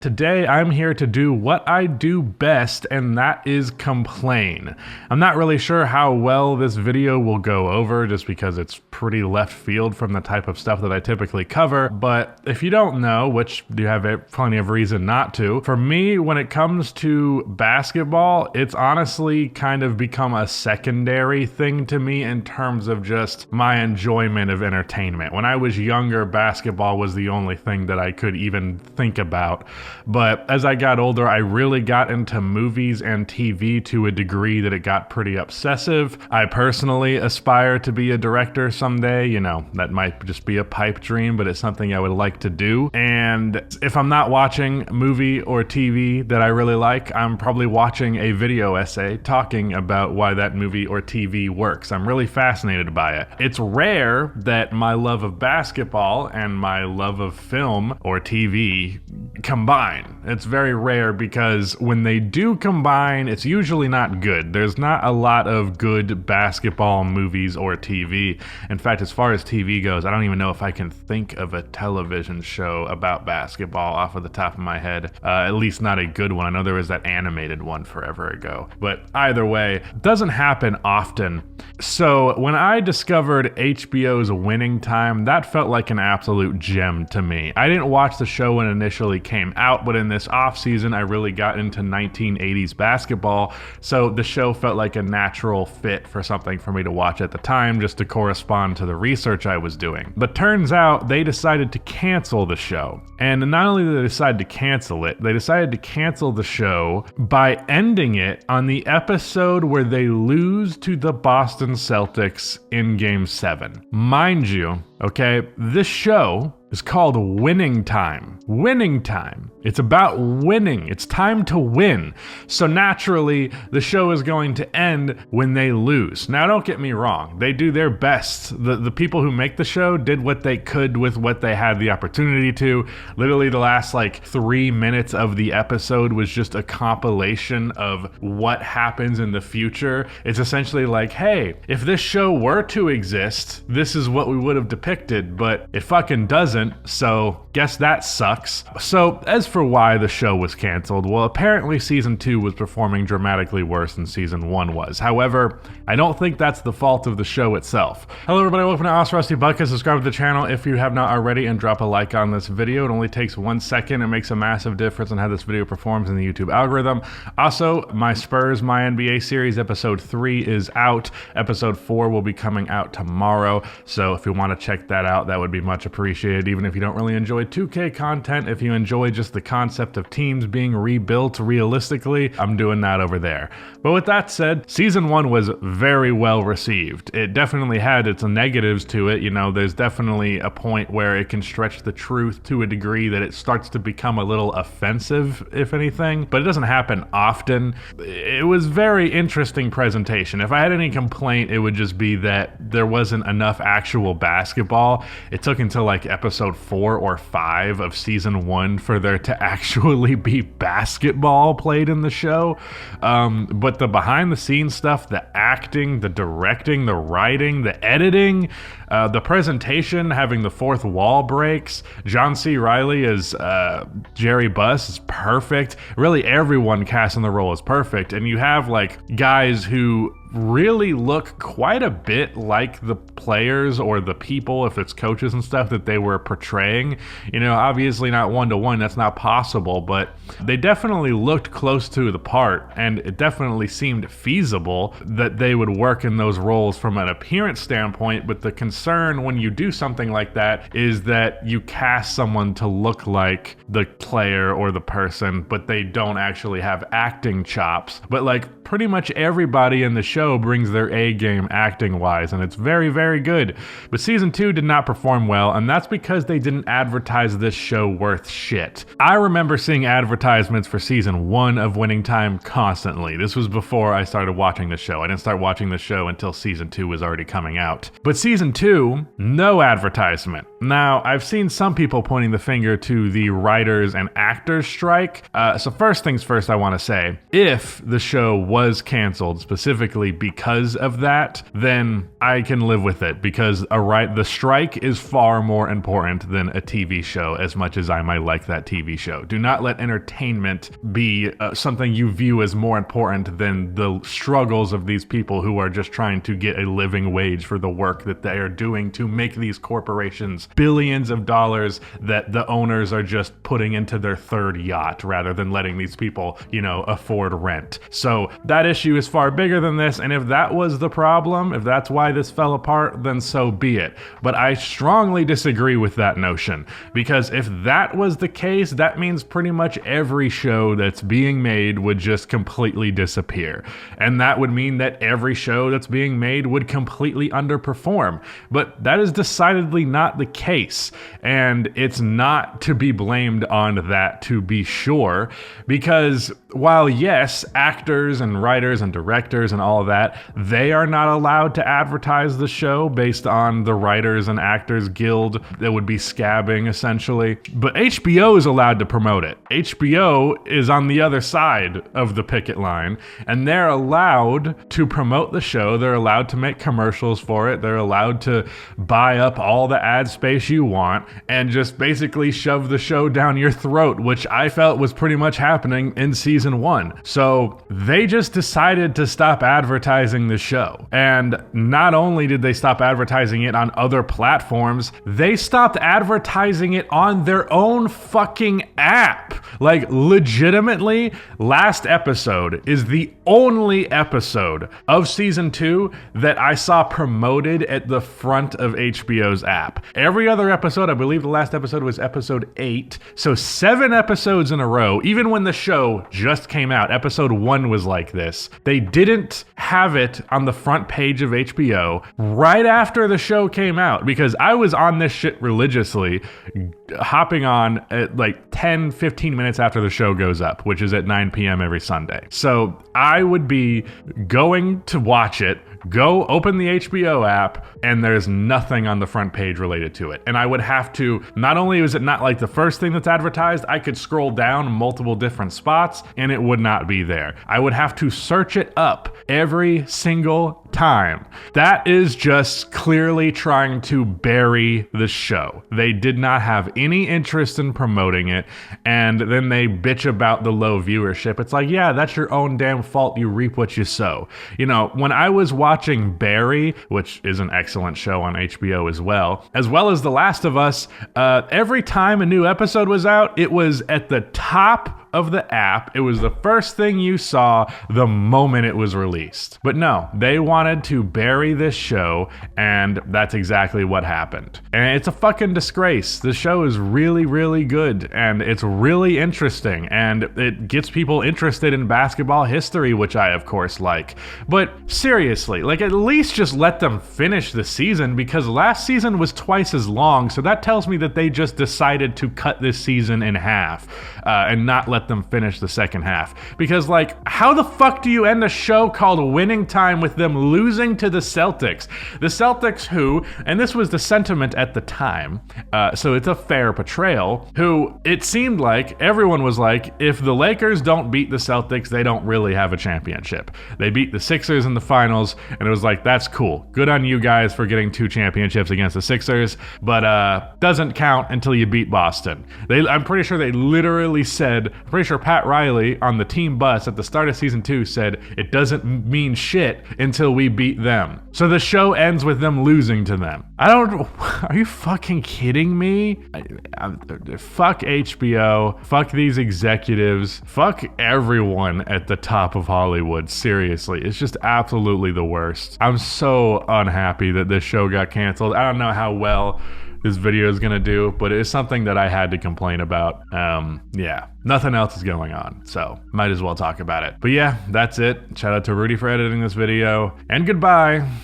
Today, I'm here to do what I do best, and that is complain. I'm not really sure how well this video will go over just because it's pretty left field from the type of stuff that I typically cover, but if you don't know, which you have plenty of reason not to, for me, when it comes to basketball, it's honestly kind of become a secondary thing to me in terms of just my enjoyment of entertainment. When I was younger, basketball was the only thing that I could even think about. But as I got older, I really got into movies and TV to a degree that it got pretty obsessive. I personally aspire to be a director someday. You know, that might just be a pipe dream, but it's something I would like to do. And if I'm not watching movie or TV that I really like, I'm probably watching a video essay talking about why that movie or TV works. I'm really fascinated by it. It's rare that my love of basketball and my love of film or TV combine. It's very rare because when they do combine, it's usually not good. There's not a lot of good basketball movies or TV. In fact, as far as TV goes, I don't even know if I can think of a television show about basketball off of the top of my head. At least not a good one. I know there was that animated one forever ago. But either way, it doesn't happen often. So when I discovered HBO's Winning Time, that felt like an absolute gem to me. I didn't watch the show when it initially came out, but in this off season, I really got into 1980s basketball, so the show felt like a natural fit for something for me to watch at the time, just to correspond to the research I was doing. But turns out they decided to cancel the show. And not only did they decide to cancel it, they decided to cancel the show by ending it on the episode where they lose to the Boston Celtics in Game 7. Mind you, okay, this show is called Winning Time. Winning Time. It's about winning. It's time to win. So naturally, the show is going to end when they lose. Now, don't get me wrong. They do their best. The people who make the show did what they could with what they had the opportunity to. Literally, the last 3 minutes of the episode was just a compilation of what happens in the future. It's essentially like, hey, if this show were to exist, this is what we would have depicted, but it fucking doesn't. So guess that sucks. So as for why the show was canceled, well, apparently season 2 was performing dramatically worse than season 1 was. However, I don't think that's the fault of the show itself. Hello everybody, welcome to Us Rusty Bucket. Subscribe to the channel if you have not already and drop a like on this video. It only takes 1 second. It makes a massive difference on how this video performs in the YouTube algorithm. Also, my Spurs, My NBA series, episode 3 is out. Episode 4 will be coming out tomorrow. So if you want to check that out, that would be much appreciated. Even if you don't really enjoy 2K content, if you enjoy just the concept of teams being rebuilt realistically, I'm doing that over there. But with that said, season 1 was very well received. It definitely had its negatives to it. You know, there's definitely a point where it can stretch the truth to a degree that it starts to become a little offensive, if anything, but it doesn't happen often. It was very interesting presentation. If I had any complaint, it would just be that there wasn't enough actual basketball. It took until episode 4 or 5 of season 1 for there to actually be basketball played in the show. But the behind the scenes stuff, the acting, the directing, the writing, the editing, the presentation, having the fourth wall breaks, John C. Reilly as Jerry Buss is perfect. Really everyone cast in the role is perfect. And you have guys who really look quite a bit like the players or the people, if it's coaches and stuff, that they were portraying. You know, obviously not one-to-one, that's not possible, but they definitely looked close to the part, and it definitely seemed feasible that they would work in those roles from an appearance standpoint. But the concern when you do something like that is that you cast someone to look like the player or the person, but they don't actually have acting chops. But pretty much everybody in the show brings their A game acting wise, and it's very, very good. But season 2 did not perform well, and that's because they didn't advertise this show worth shit. I remember seeing advertisements for season 1 of Winning Time constantly. This was before I started watching the show. I didn't start watching the show until season 2 was already coming out. But season 2, no advertisement. Now, I've seen some people pointing the finger to the writers and actors strike. So first things first, I want to say, if the show was canceled specifically specifically because of that, then I can live with it, because the strike is far more important than a TV show, as much as I might like that TV show. Do not let entertainment be something you view as more important than the struggles of these people who are just trying to get a living wage for the work that they are doing to make these corporations billions of dollars that the owners are just putting into their third yacht rather than letting these people, afford rent. So that issue is far bigger than this, and if that was the problem, if that's why this fell apart, then so be it. But I strongly disagree with that notion, because if that was the case, that means pretty much every show that's being made would just completely disappear. And that would mean that every show that's being made would completely underperform. But that is decidedly not the case. And it's not to be blamed on that, to be sure, because while yes, actors and writers and directors and all of that, they are not allowed to advertise the show based on the Writers and Actors Guild that would be scabbing essentially. But HBO is allowed to promote it. HBO is on the other side of the picket line, and they're allowed to promote the show. They're allowed to make commercials for it. They're allowed to buy up all the ad space you want and just basically shove the show down your throat, which I felt was pretty much happening in season 1. So they just decided to stop advertising the show. And not only did they stop advertising it on other platforms, they stopped advertising it on their own fucking app. Like, legitimately, last episode is the only episode of season 2 that I saw promoted at the front of HBO's app. Every other episode, I believe the last episode was episode 8, so 7 episodes in a row, even when the show just came out, episode 1 was like this. They didn't have it on the front page of HBO right after the show came out, because I was on this shit religiously, hopping on at like 10-15 minutes after the show goes up, which is at 9 p.m. every Sunday. So I would be going to watch it, go open the HBO app, and there's nothing on the front page related to it. And I would have to, not only was it not like the first thing that's advertised, I could scroll down multiple different spots and it would not be there. I would have to search it up every single time. That is just clearly trying to bury the show. They did not have any interest in promoting it, and then they bitch about the low viewership. It's like, yeah, that's your own damn fault. You reap what you sow. When I was watching Barry, which is an excellent show on HBO as well as The Last of Us, every time a new episode was out, it was at the top of the app. It was the first thing you saw the moment it was released. But no, they wanted to bury this show, and that's exactly what happened. And it's a fucking disgrace. The show is really, really good, and it's really interesting, and it gets people interested in basketball history, which I of course like. But seriously, at least just let them finish the season, because last season was twice as long, so that tells me that they just decided to cut this season in half and not let them finish the second half. Because how the fuck do you end a show called Winning Time with them losing to the Celtics? The Celtics who, and this was the sentiment at the time, so it's a fair portrayal, who it seemed like everyone was like, if the Lakers don't beat the Celtics, they don't really have a championship. They beat the Sixers in the finals, and it was like, that's cool. Good on you guys for getting 2 championships against the Sixers, but doesn't count until you beat Boston. I'm pretty sure they literally said, I'm pretty sure Pat Riley on the team bus at the start of season 2 said, it doesn't mean shit until we beat them. So the show ends with them losing to them. Are you fucking kidding me? Fuck HBO, fuck these executives, fuck everyone at the top of Hollywood. Seriously, it's just absolutely the worst. I'm so unhappy that this show got canceled. I don't know how well this video is gonna do, but it's something that I had to complain about. Yeah, nothing else is going on, so might as well talk about it. But yeah, that's it. Shout out to Rudy for editing this video, and goodbye.